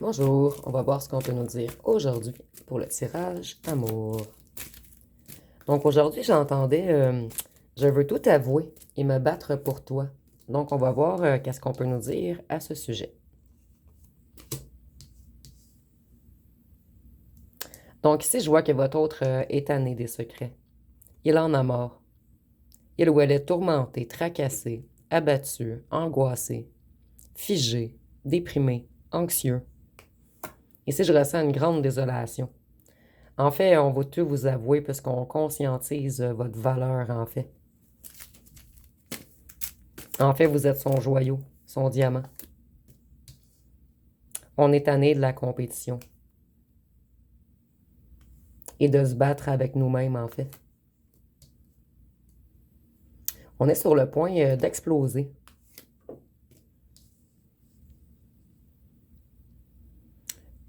Bonjour, on va voir ce qu'on peut nous dire aujourd'hui pour le tirage amour. Donc aujourd'hui, j'entendais je veux tout avouer et me battre pour toi. Donc on va voir qu'est-ce qu'on peut nous dire à ce sujet. Donc ici, je vois que votre autre est tanné des secrets. Il en a marre. Il ou elle est tourmenté, tracassé, abattu, angoissé, figé, déprimé, anxieux. Ici, je ressens une grande désolation. En fait, on va tout vous avouer parce qu'on conscientise votre valeur, en fait. En fait, vous êtes son joyau, son diamant. On est tanné de la compétition et de se battre avec nous-mêmes, en fait. On est sur le point d'exploser.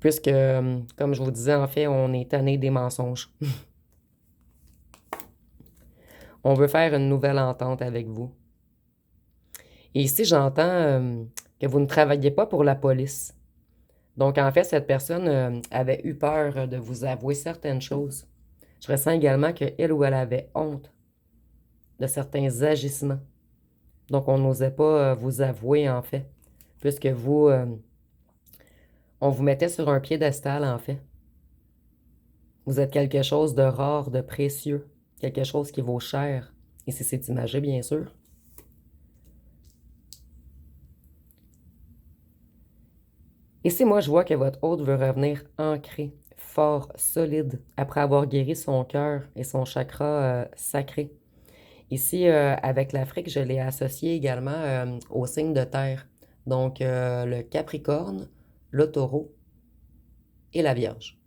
Puisque, comme je vous disais, en fait, on est tanné des mensonges. On veut faire une nouvelle entente avec vous. Et ici, j'entends que vous ne travaillez pas pour la police. Donc, en fait, cette personne avait eu peur de vous avouer certaines choses. Je ressens également qu'elle ou elle avait honte de certains agissements. Donc, on n'osait pas vous avouer, en fait, puisque vous, on vous mettait sur un piédestal, en fait. Vous êtes quelque chose de rare, de précieux, quelque chose qui vaut cher. Et c'est imagé, bien sûr. Ici, moi, je vois que votre hôte veut revenir ancré, fort, solide, après avoir guéri son cœur et son chakra sacré. Ici, avec l'Afrique, je l'ai associé également au signe de terre. Donc, le Capricorne, le Taureau et la Vierge.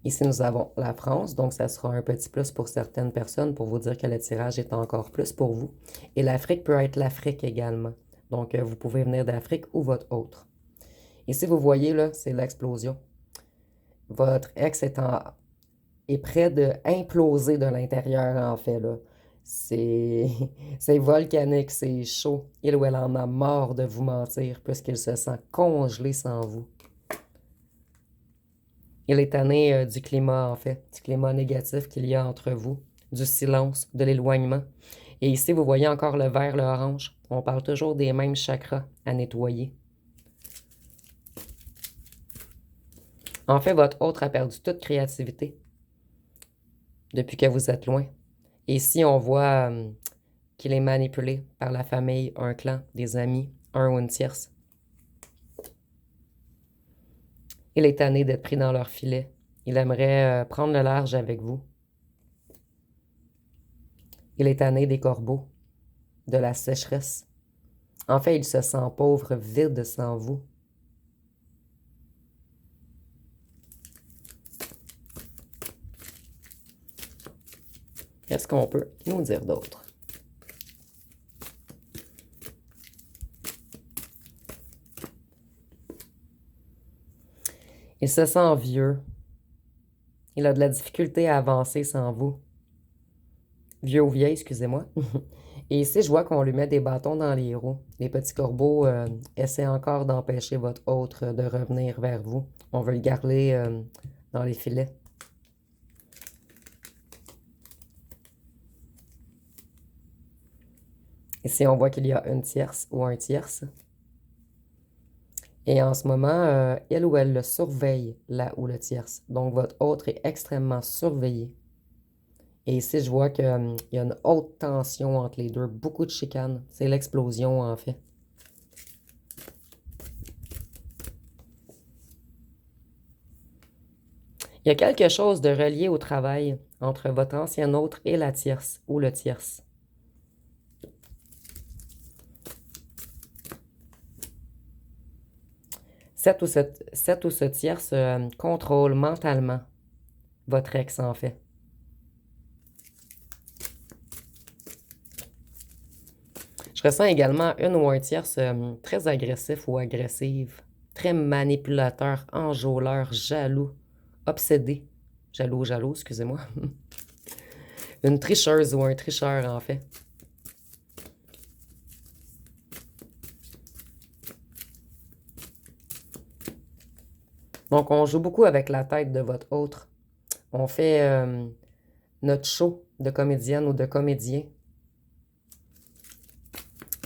Ici, nous avons la France, donc ça sera un petit plus pour certaines personnes pour vous dire que le tirage est encore plus pour vous. Et l'Afrique peut être l'Afrique également. Donc, vous pouvez venir d'Afrique ou votre autre. Ici, vous voyez, là, c'est l'explosion. Votre ex est près d'imploser de l'intérieur, en fait, là. C'est c'est volcanique, c'est chaud. Il ou elle en a marre de vous mentir puisqu'il se sent congelé sans vous. Il est tanné du climat, en fait, du climat négatif qu'il y a entre vous, du silence, de l'éloignement. Et ici, vous voyez encore le vert, le orange. On parle toujours des mêmes chakras à nettoyer. En fait, votre autre a perdu toute créativité depuis que vous êtes loin. Et ici, on voit qu'il est manipulé par la famille, un clan, des amis, un ou une tierce. Il est tanné d'être pris dans leur filet. Il aimerait prendre le large avec vous. Il est tanné des corbeaux, de la sécheresse. En fait, il se sent pauvre, vide sans vous. Qu'est-ce qu'on peut nous dire d'autre? Il se sent vieux. Il a de la difficulté à avancer sans vous. Vieux ou vieille, excusez-moi. Et ici, je vois qu'on lui met des bâtons dans les roues. Les petits corbeaux essaient encore d'empêcher votre autre de revenir vers vous. On veut le garder dans les filets. Ici, on voit qu'il y a une tierce ou un tierce. Et en ce moment, elle ou elle le surveille, là où le tierce. Donc, votre autre est extrêmement surveillé. Et ici, je vois qu'il y a une haute tension entre les deux, beaucoup de chicanes. C'est l'explosion, en fait. Il y a quelque chose de relié au travail entre votre ancien autre et la tierce ou le tierce. Cette ou ce tierce contrôle mentalement votre ex, en fait. Je ressens également une ou un tierce très agressif ou agressive, très manipulateur, enjôleur, jaloux, obsédé. Jaloux, excusez-moi. Une tricheuse ou un tricheur, en fait. Donc, on joue beaucoup avec la tête de votre autre. On fait notre show de comédienne ou de comédien.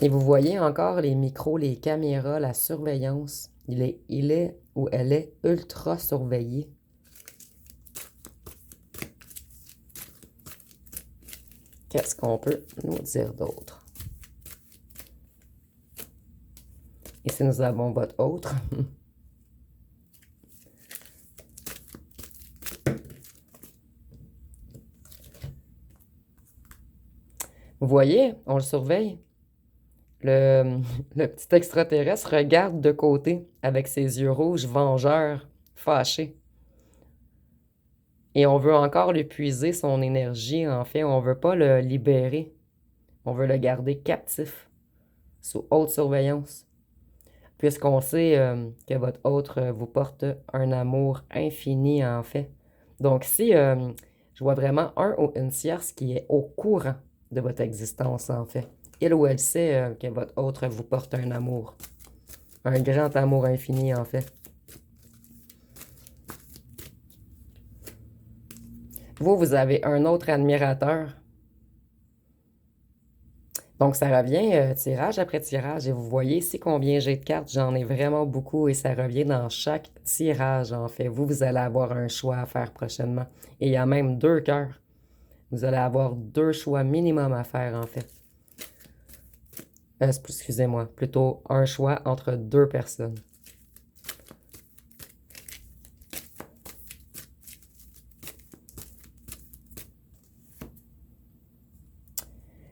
Et vous voyez encore les micros, les caméras, la surveillance. Il est ou elle est ultra surveillée. Qu'est-ce qu'on peut nous dire d'autre? Ici, nous avons votre autre. Vous voyez, on le surveille. Le petit extraterrestre regarde de côté avec ses yeux rouges, vengeurs, fâchés. Et on veut encore lui puiser son énergie, en fait. On veut pas le libérer. On veut le garder captif, sous haute surveillance. Puisqu'on sait que votre autre vous porte un amour infini, en fait. Donc, si je vois vraiment un ou une tierce qui est au courant de votre existence, en fait. Il ou elle sait que votre autre vous porte un amour. Un grand amour infini, en fait. Vous avez un autre admirateur. Donc, ça revient tirage après tirage. Et vous voyez ici combien j'ai de cartes. J'en ai vraiment beaucoup et ça revient dans chaque tirage, en fait. Vous allez avoir un choix à faire prochainement. Et il y a même 2 cœurs. Vous allez avoir 2 choix minimum à faire, en fait. Excusez-moi, plutôt un choix entre 2 personnes.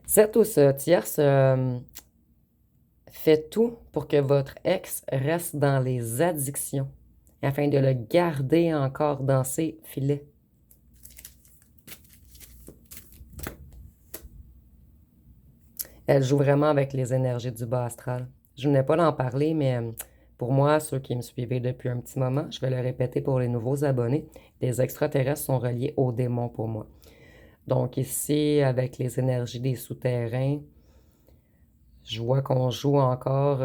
Cette ou ce tierce fait tout pour que votre ex reste dans les addictions afin de le garder encore dans ses filets. Elle joue vraiment avec les énergies du bas astral. Je ne venais pas d'en parler, mais pour moi, ceux qui me suivaient depuis un petit moment, je vais le répéter pour les nouveaux abonnés, les extraterrestres sont reliés aux démons pour moi. Donc ici, avec les énergies des souterrains, je vois qu'on joue encore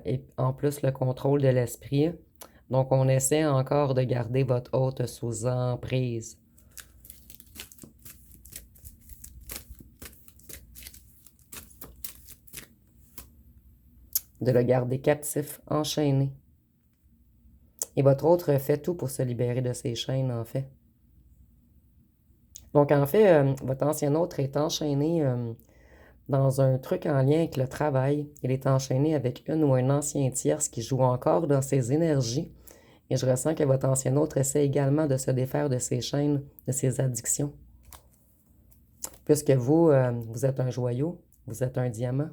et en plus le contrôle de l'esprit. Donc on essaie encore de garder votre hôte sous emprise. De le garder captif, enchaîné. Et votre autre fait tout pour se libérer de ses chaînes, en fait. Donc, en fait, votre ancien autre est enchaîné dans un truc en lien avec le travail. Il est enchaîné avec une ou un ancien tierce qui joue encore dans ses énergies. Et je ressens que votre ancien autre essaie également de se défaire de ses chaînes, de ses addictions. Puisque vous, vous êtes un joyau, vous êtes un diamant.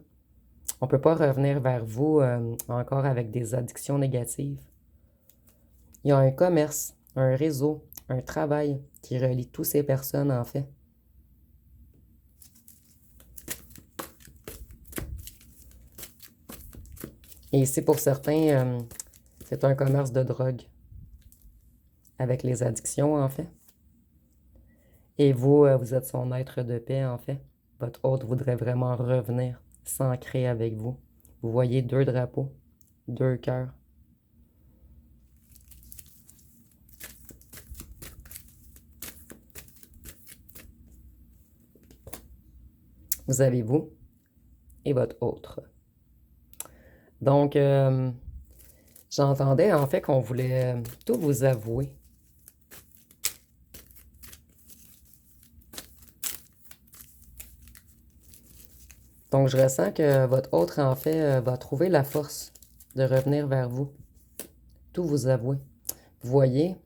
On ne peut pas revenir vers vous encore avec des addictions négatives. Il y a un commerce, un réseau, un travail qui relie toutes ces personnes, en fait. Et ici, pour certains, c'est un commerce de drogue avec les addictions, en fait. Et vous, vous êtes son être de paix, en fait. Votre hôte voudrait vraiment revenir, s'ancrer avec vous. Vous voyez 2 drapeaux, 2 cœurs. Vous avez vous et votre autre. Donc, j'entendais en fait qu'on voulait tout vous avouer. Donc, je ressens que votre autre, en fait, va trouver la force de revenir vers vous. Tout vous avouer. Vous voyez,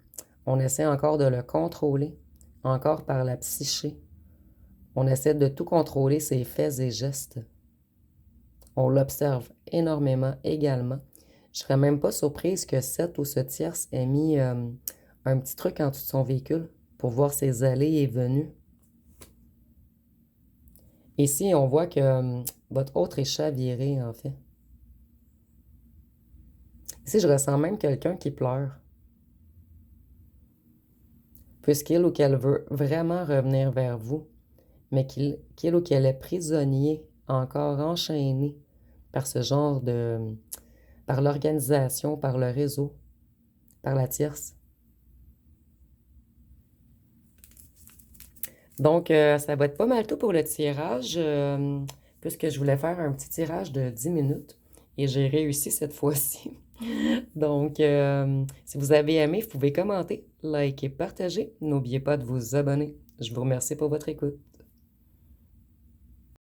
on essaie encore de le contrôler, encore par la psyché. On essaie de tout contrôler ses faits et gestes. On l'observe énormément également. Je serais même pas surprise que cette ou ce tierce ait mis un petit truc en dessous de son véhicule pour voir ses allées et venues. Ici, on voit que votre autre est chaviré, en fait. Ici, je ressens même quelqu'un qui pleure. Puisqu'il ou qu'elle veut vraiment revenir vers vous, mais qu'il ou qu'elle est prisonnier, encore enchaîné par ce genre de... par l'organisation, par le réseau. par la tierce. Donc, ça va être pas mal tout pour le tirage, puisque je voulais faire un petit tirage de 10 minutes et j'ai réussi cette fois-ci. Donc, si vous avez aimé, vous pouvez commenter, liker, partager. N'oubliez pas de vous abonner. Je vous remercie pour votre écoute.